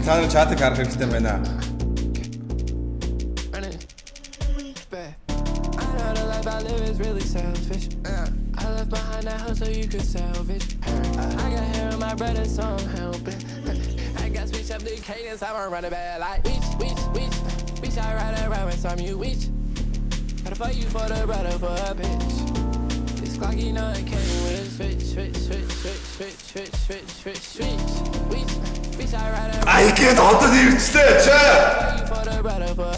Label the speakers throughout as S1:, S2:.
S1: Та нар чатыг харах хэрэгтэй байна.
S2: I live is really selfish. I left behind that house so you could salvage. I got hair on my brother, so I'm helping. I got switch up the cadence, I'm running bad like Bitch, I ride around with some you bitch. Gotta fight you for the brother for a bitch. This clock, you know it came with a switch. Bitch, I ride around.
S1: Ай гээд одоо ирчлээ чаа.
S2: For the brother for.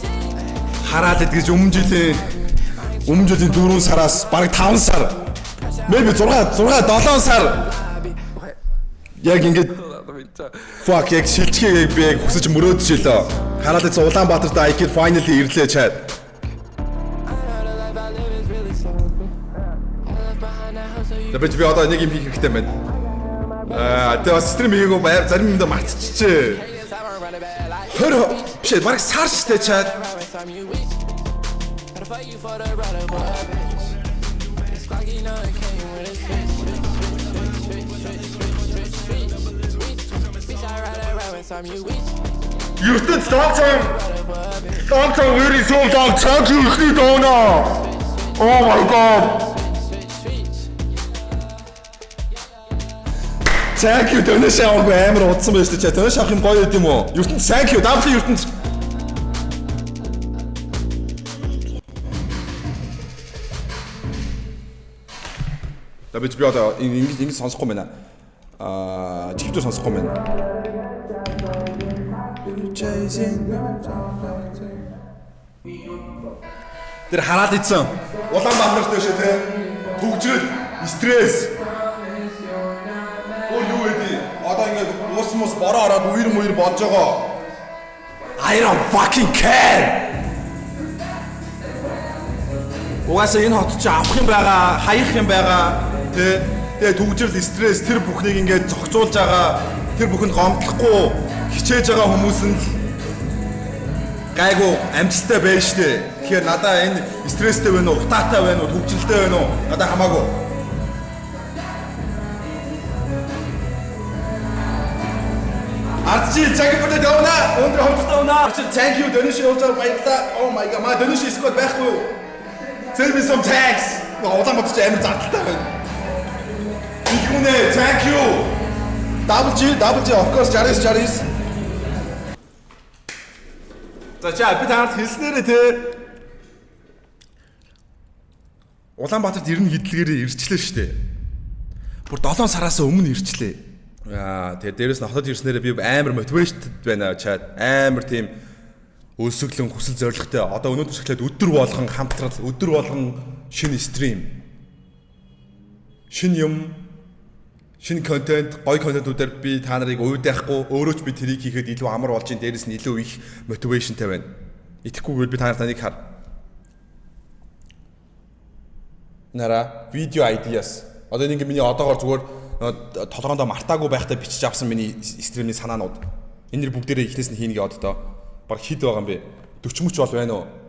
S1: Хараад идгэж өмнө жилийн 4 сараас бараг 5 сар maybe 6 7 сар яг ингээд fuck яг шилжихийг би яг хүсэж мөрөөдчихлөө. Хараад иц Улаанбаатарт IQ finally ирлээ чаад. Тэвч би одоо нэг юм хийх хэрэгтэй байна. Тэгээ стрим хийгээгүй байр зарим юмдаа мартчихжээ. Хөрөө биш бараг сар штэ чаад. Fight you for the brother for a bitch. It's like you know it came with a bitch, I ride around with some you bitch. You stood Stop really so long thank you Oh my god. Thank you төнөш аваагүй амар удсан байж тээ. Төнөш авах юм гоё юм уу? ертөнд thank you W ертөнд Тэвч би одоо ингэж сонсохгүй байна. Чихдүү сонсохгүй байна. Тэр хараад ицсэн. Улаанбаатар дэше тэ. Төгжрөл, стресс. Юу вэ? Одоо ингэ уус бороо ороод үер болж байгаа. I don't fucking care. Угаасаа энэ хот чи авах юм байгаа, хаях юм байгаа. Тэгээ төгжрөл стресс тэр бүхнийг ингээд зохицуулж байгаа тэр бүхэнд гомдлохгүй хичээж байгаа хүмүүс нь гайгүй амжилттай байна штэ. Тэгэхээр надаа энэ стресстэй байна уу, утаатай байна уу, төгжрөлтэй байна уу? Надаа хамаагүй. Арчи чаг бүдэ дэвна, өндөр хөвтөө өнөө. Арчи thank you дөнөш явуулж баярлалаа. Oh my god, маа дөнөш скот байхгүй юу? Send me some tags. Улаанбаатар ч амар зардалтай байна. Thank you. WG of course 60. За чаа би таард хэлснээрээ те. Улаанбаатарт 90 хэдлэгээрээ ирчлээ штэ. Бүр 7 сараас өмнө ирчлээ. Тэгээ дээрэс нь хотод ирснээрээ би амар мотивашнд байна чаад. Амар тийм өсөглөн хүсэл зоригтой. Одоо өнөөдөр шиглээд өдөр болгон хамтрал, өдөр болгон шинэ стрим. Шинэ юм шинэ контент, гоё контентуудаар би та нарыг уйдахгүй, өөрөө ч би тэрийг хийхэд илүү амар болж ин дээрээс нь илүү их мотивашнтай байна. Итгэхгүйгээр би таныг хар. Нара видео ideas. Одоо ингэ миний одоогоор зүгээр толгоондоо мартаагүй байхдаа бичиж авсан миний стримийн санаанууд. Энэ бүгдээрээ ихнээс нь хийнэ гэдэг одоо баг хід байгаа юм бэ? 40 мөч бол байна уу?